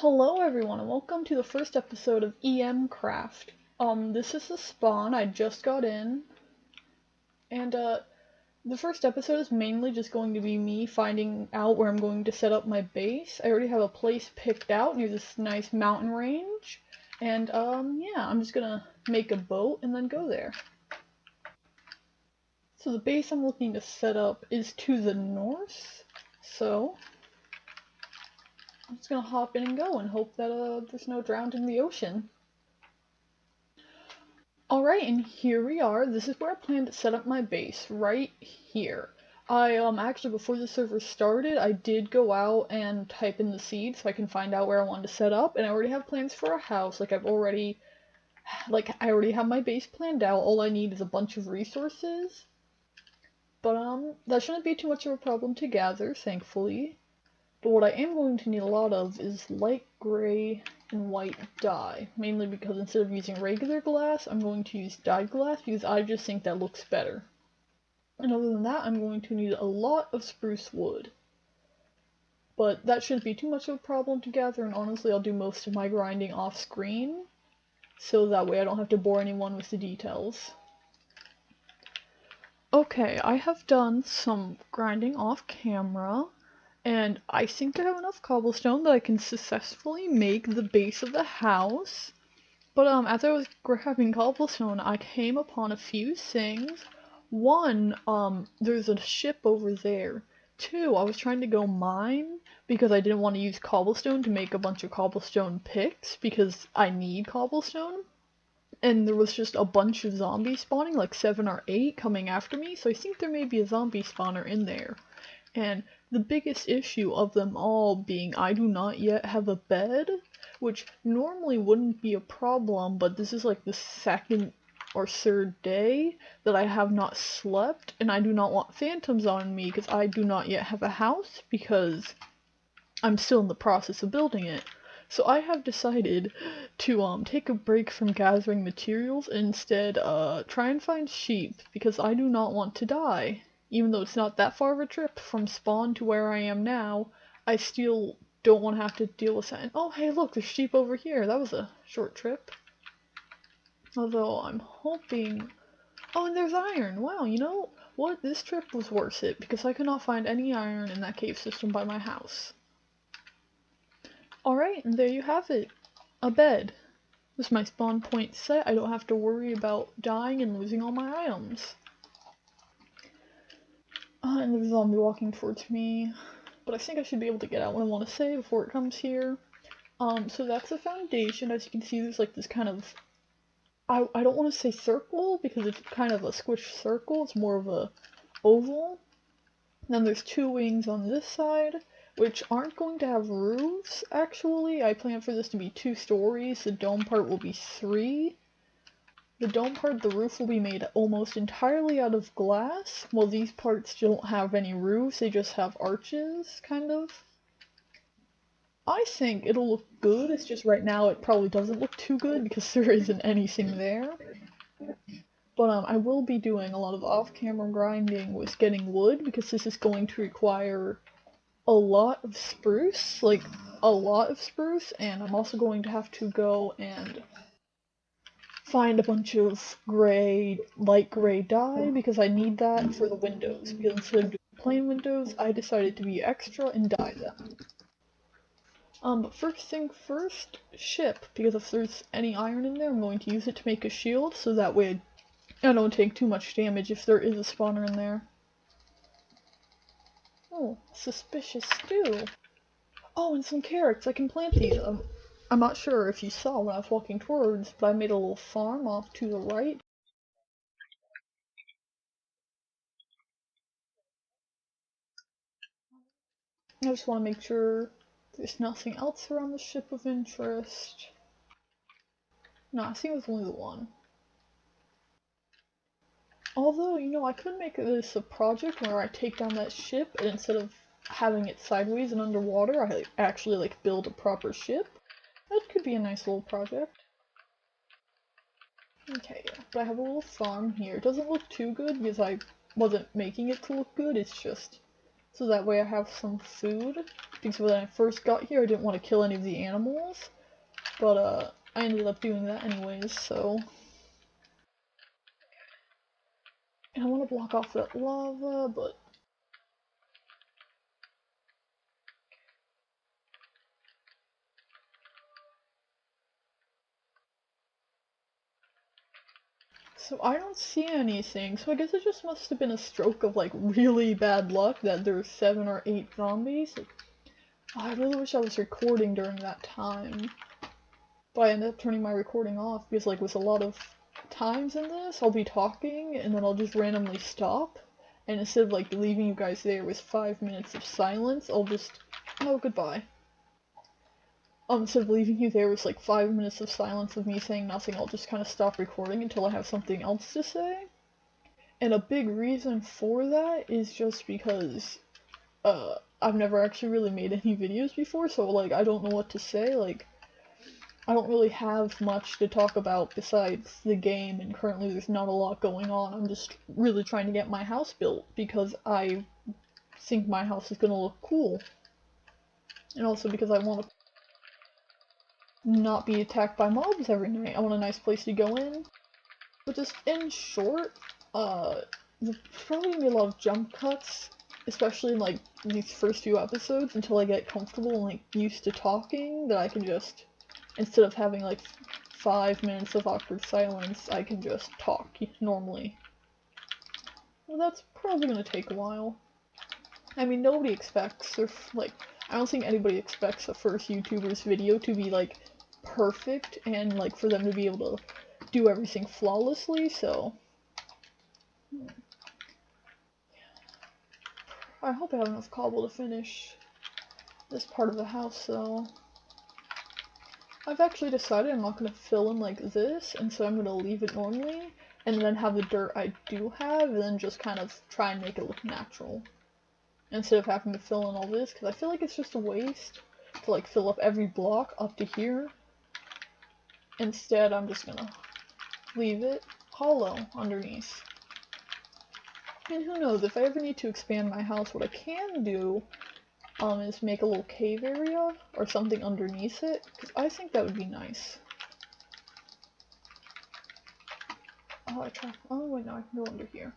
Hello everyone and welcome to the first episode of emcraft. This is the spawn. I just got in. And the first episode is mainly just going to be me finding out where I'm going to set up my base. I already have a place picked out near this nice mountain range. And yeah, I'm just gonna make a boat and then go there. So the base I'm looking to set up is to the north. So I'm just gonna hop in and go and hope that there's no drowned in the ocean. Alright, and here we are. This is where I plan to set up my base, right here. Actually before the server started, I did go out and type in the seed so I can find out where I wanted to set up, and I already have plans for a house. I already have my base planned out. All I need is a bunch of resources. But that shouldn't be too much of a problem to gather, thankfully. But what I am going to need a lot of is light gray and white dye, mainly because instead of using regular glass, I'm going to use dyed glass because I just think that looks better. And other than that, I'm going to need a lot of spruce wood. But that shouldn't be too much of a problem to gather, and honestly I'll do most of my grinding off screen, so that way I don't have to bore anyone with the details. Okay, I have done some grinding off camera. And I think I have enough cobblestone that I can successfully make the base of the house. But as I was grabbing cobblestone, I came upon a few things. One, there's a ship over there. Two, I was trying to go mine because I didn't want to use cobblestone to make a bunch of cobblestone picks because I need cobblestone. And there was just a bunch of zombies spawning, like 7 or 8 coming after me, so I think there may be a zombie spawner in there. And the biggest issue of them all being I do not yet have a bed, which normally wouldn't be a problem, but this is like the second or third day that I have not slept, and I do not want phantoms on me because I do not yet have a house because I'm still in the process of building it. So I have decided to take a break from gathering materials and instead try and find sheep because I do not want to die. Even though it's not that far of a trip from spawn to where I am now, I still don't want to have to deal with that. And, oh, hey, look, there's sheep over here. That was a short trip. Although I'm hoping... Oh, and there's iron. Wow, you know what? This trip was worth it because I could not find any iron in that cave system by my house. Alright, and there you have it. A bed. With my spawn point set, I don't have to worry about dying and losing all my items. And there's a zombie walking towards me, but I think I should be able to get out what I want to say before it comes here. So that's the foundation. As you can see, there's like this kind of, I don't want to say circle because it's kind of a squished circle. It's more of a oval. And then there's 2 wings on this side, which aren't going to have roofs, actually. I plan for this to be 2 stories. The dome part will be 3. The dome part, the roof will be made almost entirely out of glass, while these parts don't have any roofs, they just have arches, kind of. I think it'll look good, it's just right now it probably doesn't look too good because there isn't anything there. But I will be doing a lot of off-camera grinding with getting wood, because this is going to require a lot of spruce, like a lot of spruce, and I'm also going to have to go and find a bunch of light gray dye, because I need that for the windows, because instead of doing plain windows, I decided to be extra and dye them. But first thing first, ship, because if there's any iron in there, I'm going to use it to make a shield, so that way I don't take too much damage if there is a spawner in there. Oh, suspicious stew. Oh, and some carrots, I can plant these. I'm not sure if you saw when I was walking towards, but I made a little farm off to the right. I just want to make sure there's nothing else around the ship of interest. No, I think there's only the one. Although, you know, I could make this a project where I take down that ship, and instead of having it sideways and underwater, I actually, like, build a proper ship. That could be a nice little project. Okay, yeah, but I have a little farm here. It doesn't look too good because I wasn't making it to look good, it's just so that way I have some food, because when I first got here I didn't want to kill any of the animals, but I ended up doing that anyways, so. And I want to block off that lava, but. So I don't see anything, so I guess it just must have been a stroke of like really bad luck that there's 7 or 8 zombies. Like, I really wish I was recording during that time. But I ended up turning my recording off because like with a lot of times in this, I'll be talking and then I'll just randomly stop. And instead of like leaving you guys there with 5 minutes of silence, I'll just, oh, goodbye. Instead of leaving you there with like 5 minutes of silence of me saying nothing, I'll just kind of stop recording until I have something else to say. And a big reason for that is just because, I've never actually really made any videos before, so like I don't know what to say, like, I don't really have much to talk about besides the game, and currently there's not a lot going on. I'm just really trying to get my house built, because I think my house is gonna look cool. And also because I want to not be attacked by mobs every night. I want a nice place to go in. But just in short, there's probably gonna be a lot of jump cuts, especially in like these first few episodes, until I get comfortable and like used to talking, that I can just, instead of having like 5 minutes of awkward silence, I can just talk normally. Well, that's probably gonna take a while. I mean, nobody expects, or like, I don't think anybody expects the first YouTuber's video to be like perfect and like for them to be able to do everything flawlessly, so. I hope I have enough cobble to finish this part of the house, though. I've actually decided I'm not going to fill in like this, and so I'm going to leave it normally, and then have the dirt I do have, and then just kind of try and make it look natural. Instead of having to fill in all this, because I feel like it's just a waste to like fill up every block up to here. Instead, I'm just going to leave it hollow underneath. And who knows, if I ever need to expand my house, what I can do is make a little cave area or something underneath it, because I think that would be nice. Oh wait, no, I can go under here.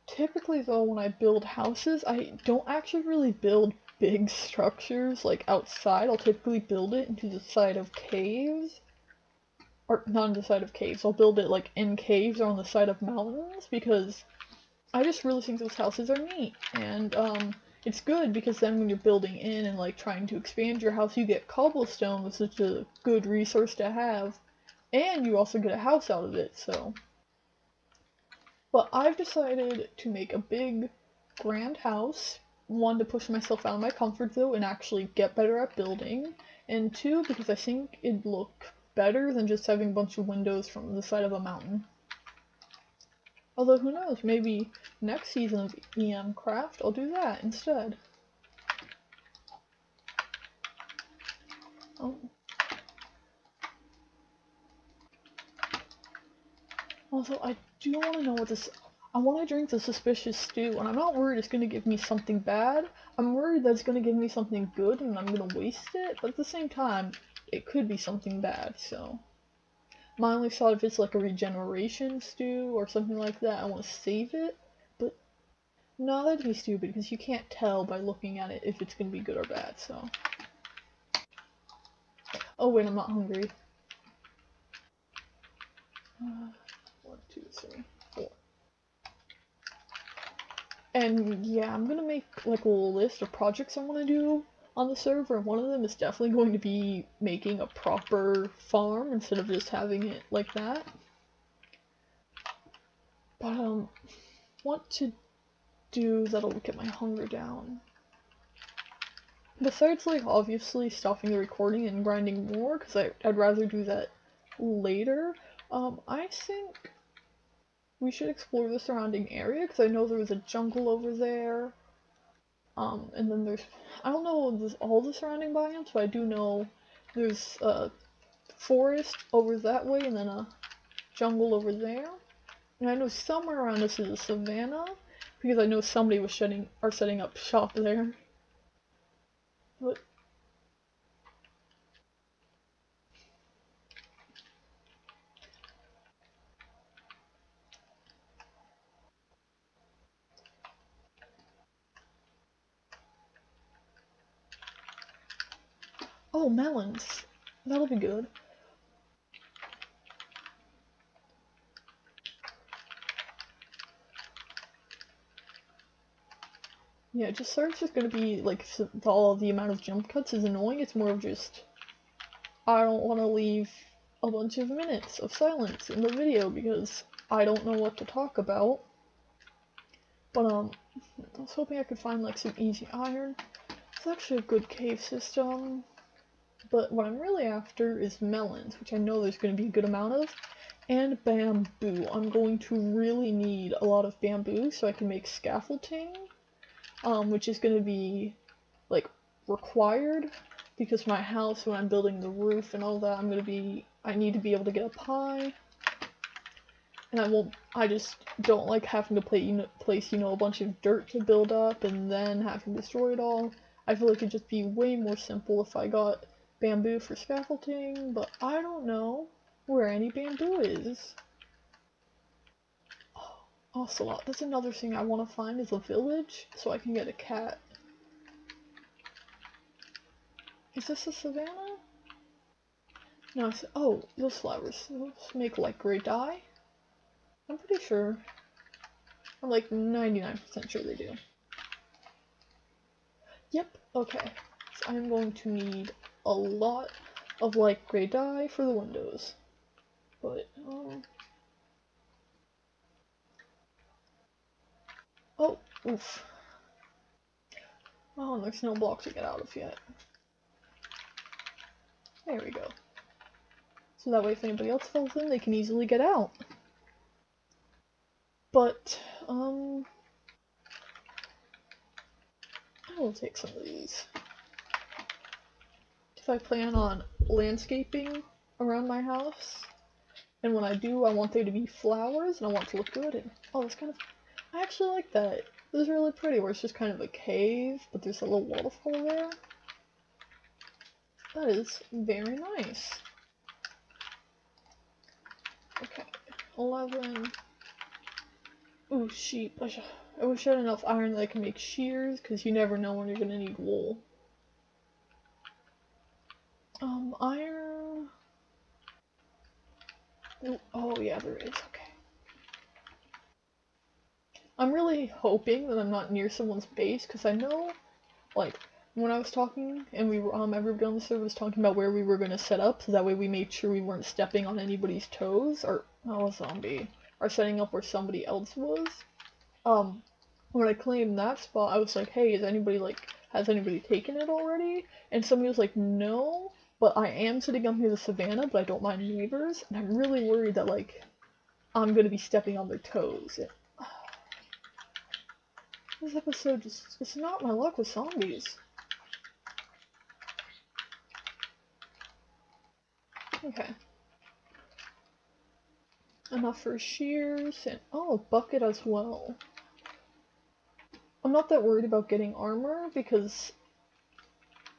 Typically though, when I build houses, I don't actually really build big structures like outside. I'll typically build it into the side of caves. Or not on the side of caves, I'll build it like in caves or on the side of mountains, because I just really think those houses are neat, and it's good because then when you're building in and like trying to expand your house, you get cobblestone, which is a good resource to have, and you also get a house out of it, so. But I've decided to make a big, grand house, one, to push myself out of my comfort zone and actually get better at building, and two, because I think it'd look better than just having a bunch of windows from the side of a mountain. Although, who knows, maybe next season of emcraft, I'll do that instead. Oh. Also, I do want to know what this... I want to drink the suspicious stew, and I'm not worried it's going to give me something bad. I'm worried that it's going to give me something good and I'm going to waste it, but at the same time, it could be something bad, so. My only thought, if it's like a regeneration stew or something like that, I want to save it, but no, that'd be stupid, because you can't tell by looking at it if it's going to be good or bad, so. Oh wait, I'm not hungry. 1, 2, 3, 4. And yeah, I'm gonna make like a little list of projects I want to do on the server, and one of them is definitely going to be making a proper farm instead of just having it like that. But what to do that'll get my hunger down? Besides like obviously stopping the recording and grinding more, because I'd rather do that later, I think we should explore the surrounding area, because I know there was a jungle over there. And then there's, I don't know all the surrounding biomes, but I do know there's a forest over that way and then a jungle over there. And I know somewhere around this is a savannah, because I know somebody was setting up shop there. But oh, melons. That'll be good. Yeah, just Search is gonna be like all the amount of jump cuts is annoying. It's more of just I don't want to leave a bunch of minutes of silence in the video because I don't know what to talk about. But I was hoping I could find like some easy iron. It's actually a good cave system. But what I'm really after is melons, which I know there's going to be a good amount of, and bamboo. I'm going to really need a lot of bamboo so I can make scaffolding, which is going to be like required because my house, when I'm building the roof and all that, I need to be able to get up high. And I just don't like having to place, a bunch of dirt to build up and then having to destroy it all. I feel like it'd just be way more simple if I got bamboo for scaffolding, but I don't know where any bamboo is. Oh, Ocelot. That's another thing I want to find is a village so I can get a cat. Is this a savannah? No, oh, those flowers. Those make like gray dye? I'm pretty sure. I'm like 99% sure they do. Yep, okay. So I'm going to need a lot of like gray dye for the windows. But, oh, oof. Oh, and there's no block to get out of yet. There we go. So that way if anybody else falls in, they can easily get out. But, I will take some of these. Because I plan on landscaping around my house. And when I do, I want there to be flowers, and I want it to look good. And, oh, it's kind of... I actually like that. This is really pretty, where it's just kind of a cave, but there's a little waterfall there. That is very nice. Okay, 11. Ooh, sheep. I wish I had enough iron that I can make shears, because you never know when you're gonna need wool. Iron... Ooh, oh yeah, there is, okay. I'm really hoping that I'm not near someone's base, because I know, like, when I was talking, and we were, everybody on the server was talking about where we were going to set up, so that way we made sure we weren't stepping on anybody's toes, or, oh, a zombie, or setting up where somebody else was. When I claimed that spot, I was like, hey, has anybody taken it already? And somebody was like, no, but I am sitting up near the savannah, but I don't mind neighbors, and I'm really worried that, like, I'm going to be stepping on their toes. This episode it's not my luck with zombies. Okay. Enough for shears, and oh, a bucket as well. I'm not that worried about getting armor, because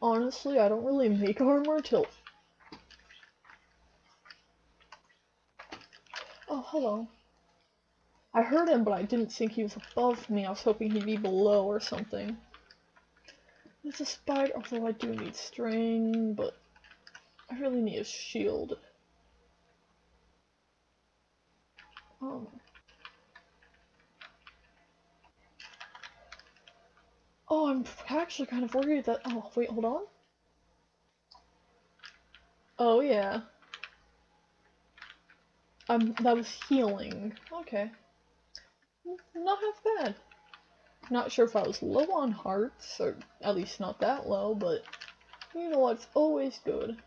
honestly, I don't really make armor till... Oh, hello. I heard him, but I didn't think he was above me. I was hoping he'd be below or something. There's a spider, although I do need string, but I really need a shield. Oh, I'm actually kind of worried that... Oh, wait, hold on. Oh, yeah. That was healing. Okay. Not half bad. Not sure if I was low on hearts, or at least not that low, but you know what's always good.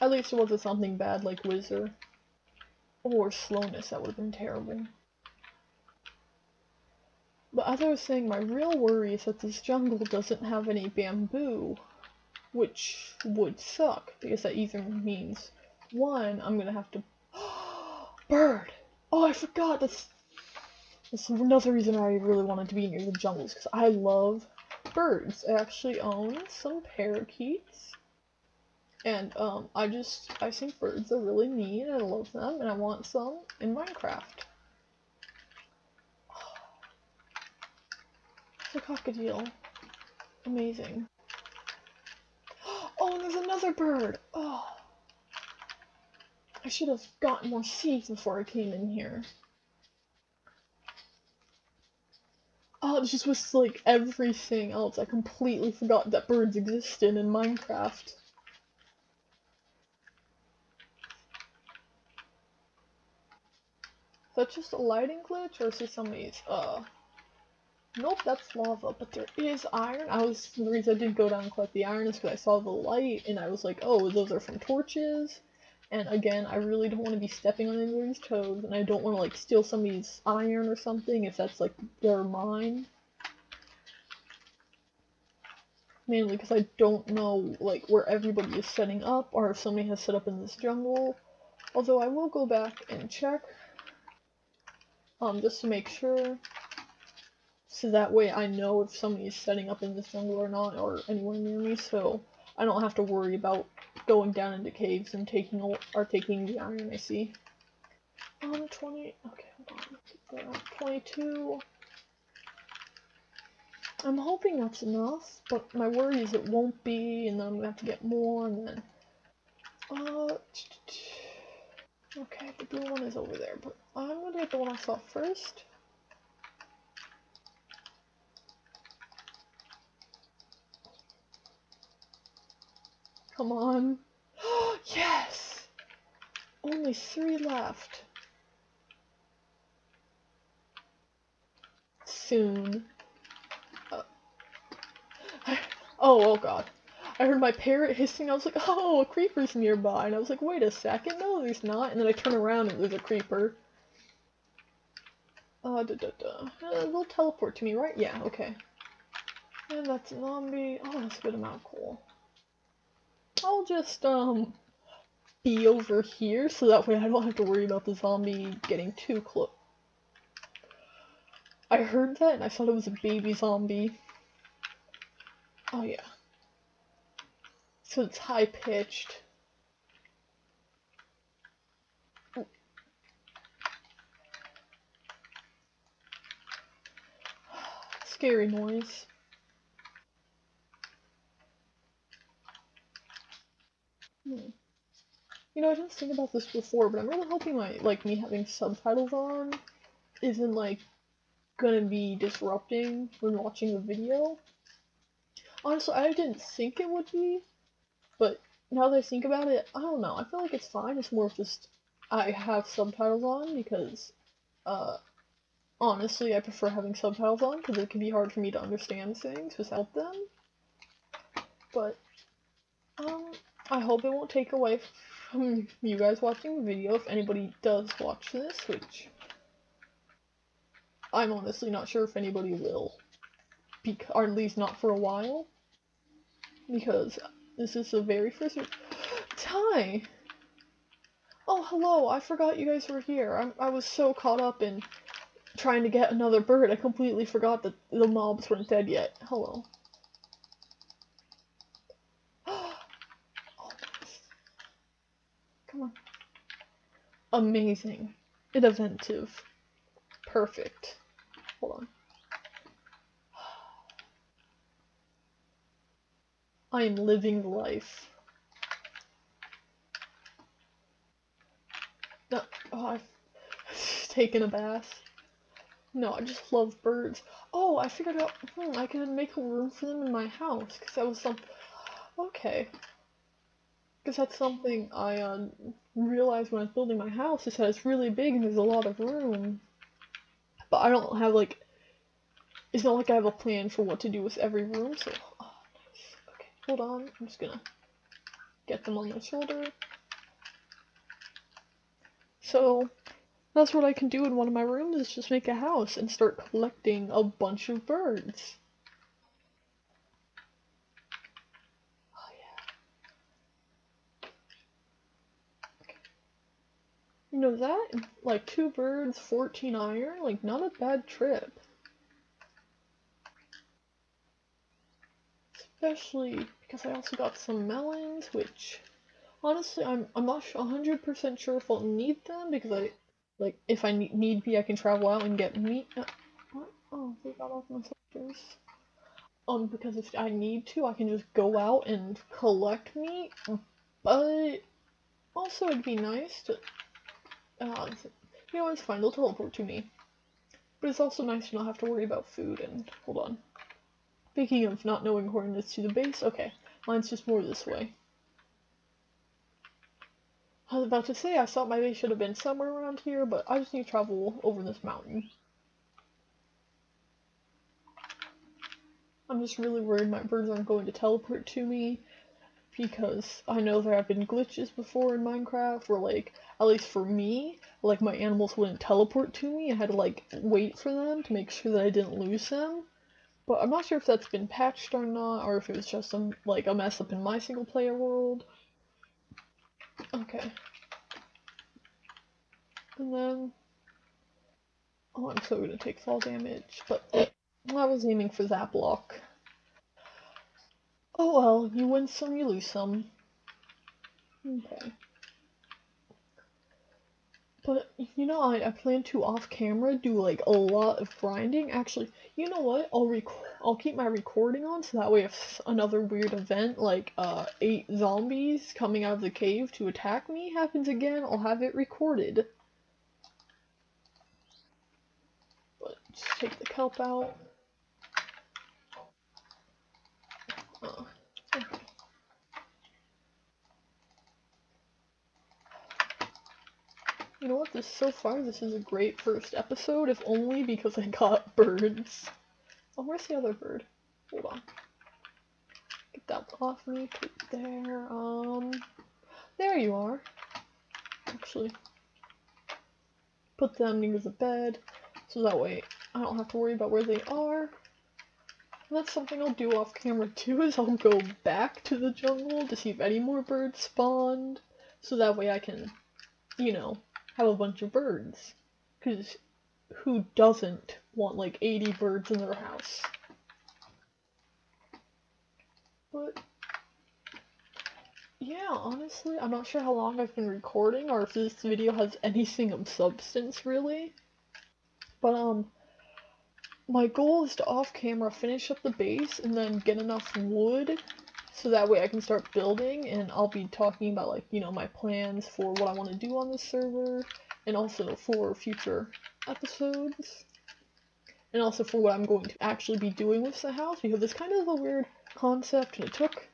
At least it wasn't something bad like Wizard. Or slowness, that would have been terrible. But as I was saying, my real worry is that this jungle doesn't have any bamboo, which would suck, because that either means, one, I'm gonna have to... Bird! Oh, I forgot. That's another reason I really wanted to be near the jungles, because I love birds. I actually own some parakeets, and I think birds are really neat, and I love them, and I want some in Minecraft. It's a cockatiel. Amazing. Oh, and there's another bird! Oh. I should have gotten more seeds before I came in here. Oh, just with like everything else, I completely forgot that birds existed in Minecraft. Is that just a lighting glitch, or is this somebody's, nope, that's lava, but there is iron. The reason I didn't go down and collect the iron is because I saw the light, and I was like, oh, those are from torches. And again, I really don't want to be stepping on anybody's toes, and I don't want to, like, steal somebody's iron or something if that's, like, their mine. Mainly because I don't know, like, where everybody is setting up, or if somebody has set up in this jungle. Although I will go back and check, just to make sure, so that way I know if somebody is setting up in this jungle or not, or anywhere near me, so I don't have to worry about going down into caves and taking the iron I see. 20, okay, hold on, 22. I'm hoping that's enough, but my worry is it won't be, and then I'm gonna have to get more, and then, okay, the blue one is over there, but I'm gonna get the one I saw first. Come on. Yes! Only 3 left. Soon. Oh god. I heard my parrot hissing, I was like, oh, a creeper's nearby, and I was like, wait a second, no there's not, and then I turn around and there's a creeper. They'll teleport to me, right? Yeah, okay. And that's a zombie. Oh, that's a good amount of coal. I'll just, be over here, so that way I don't have to worry about the zombie getting too close. I heard that, and I thought it was a baby zombie. Oh yeah. So it's high-pitched. Scary noise. You know, I didn't think about this before, but I'm really hoping me having subtitles on isn't, like, gonna be disrupting when watching the video. Honestly, I didn't think it would be, but now that I think about it, I don't know. I feel like it's fine. It's more of just I have subtitles on because, honestly, I prefer having subtitles on because it can be hard for me to understand things without them. But, I hope it won't take away from you guys watching the video if anybody does watch this, which I'm honestly not sure if anybody will, or at least not for a while, because this is the very first time. Oh, hello, I forgot you guys were here. I was so caught up in trying to get another bird, I completely forgot that the mobs weren't dead yet. Hello. Oh, nice. Come on. Amazing. Inventive. Perfect. Hold on. I am living life. No, oh, I've taken a bath. No, I just love birds. Oh, I figured out, I can make a room for them in my house, because that was okay. Because that's something I, realized when I was building my house, is that it's really big and there's a lot of room. But I don't have, like, it's not like I have a plan for what to do with every room, so, oh, nice. Okay, hold on, I'm just gonna get them on my shoulder. So, that's what I can do in one of my rooms, is just make a house and start collecting a bunch of birds. Oh yeah. Okay. that, like 2 birds, 14 iron, like not a bad trip. Especially because I also got some melons, which honestly I'm not 100% sure if I'll need them because if I need be I can travel out and get meat. What? Oh, they got off my soldiers. Because if I need to, I can just go out and collect meat. But also it'd be nice to, it's fine. They'll teleport to me. But it's also nice to not have to worry about food. And hold on. Speaking of not knowing coordinates to the base, okay, mine's just more this way. I was about to say I thought my base should have been somewhere around here, but I just need to travel over this mountain. I'm just really worried my birds aren't going to teleport to me, because I know there have been glitches before in Minecraft where, like, at least for me, like, my animals wouldn't teleport to me. I had to, like, wait for them to make sure that I didn't lose them. But I'm not sure if that's been patched or not, or if it was just a mess up in my single player world. Okay. And then, oh, I'm so gonna take fall damage, but I was aiming for that block. Oh well, you win some, you lose some. Okay. But, I plan to off-camera do, like, a lot of grinding. Actually, you know what? I'll keep my recording on, so that way if another weird event, like, 8 zombies coming out of the cave to attack me happens again, I'll have it recorded. But, just take the kelp out. Okay. You know what? So far, this is a great first episode, if only because I got birds. Oh, where's the other bird? Hold on. Get that off me. Put it there. There you are. Actually, put them near the bed, so that way I don't have to worry about where they are. And that's something I'll do off camera too, is I'll go back to the jungle to see if any more birds spawned, so that way I can, have a bunch of birds. Because who doesn't want like 80 birds in their house? But yeah, honestly, I'm not sure how long I've been recording or if this video has anything of substance really. But my goal is to off camera finish up the base and then get enough wood so that way I can start building, and I'll be talking about like, my plans for what I want to do on this server and also for future episodes. And also for what I'm going to actually be doing with the house, because it's kind of a weird concept and it took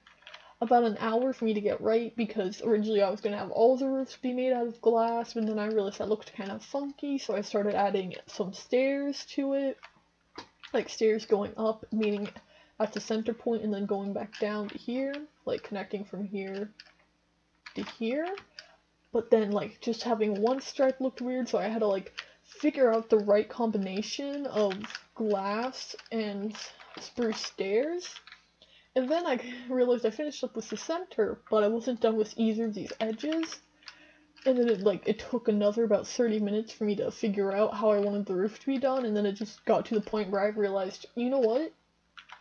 about an hour for me to get right, because originally I was going to have all the roofs be made out of glass, but then I realized that looked kind of funky, so I started adding some stairs to it. Like stairs going up, meaning at the center point, and then going back down to here, like connecting from here to here. But then like just having one stripe looked weird, so I had to like figure out the right combination of glass and spruce stairs. And then I realized I finished up with the center, but I wasn't done with either of these edges. And then it took another about 30 minutes for me to figure out how I wanted the roof to be done, and then it just got to the point where I realized, you know what?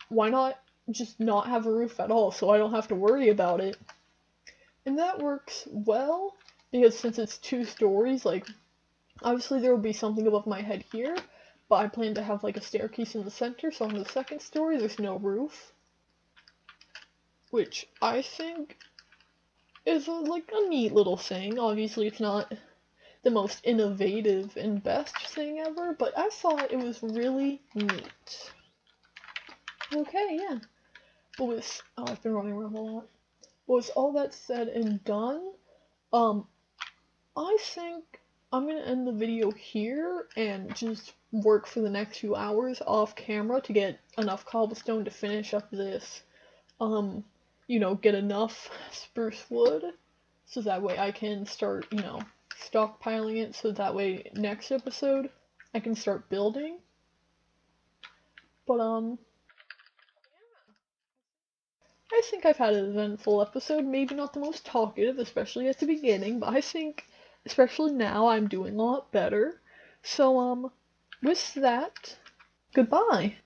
Why not just not have a roof at all so I don't have to worry about it? And that works well, because since it's 2 stories, like, obviously there will be something above my head here, but I plan to have like a staircase in the center, so on the 2nd story there's no roof. Which I think is a neat little thing. Obviously it's not the most innovative and best thing ever, but I thought it was really neat. Okay, yeah. But I've been running around a lot. With all that said and done, I think I'm gonna end the video here and just work for the next few hours off camera to get enough cobblestone to finish up this, get enough spruce wood, so that way I can start, stockpiling it, so that way next episode I can start building. But, I think I've had an eventful episode, maybe not the most talkative, especially at the beginning, but I think especially now I'm doing a lot better. So, with that, goodbye.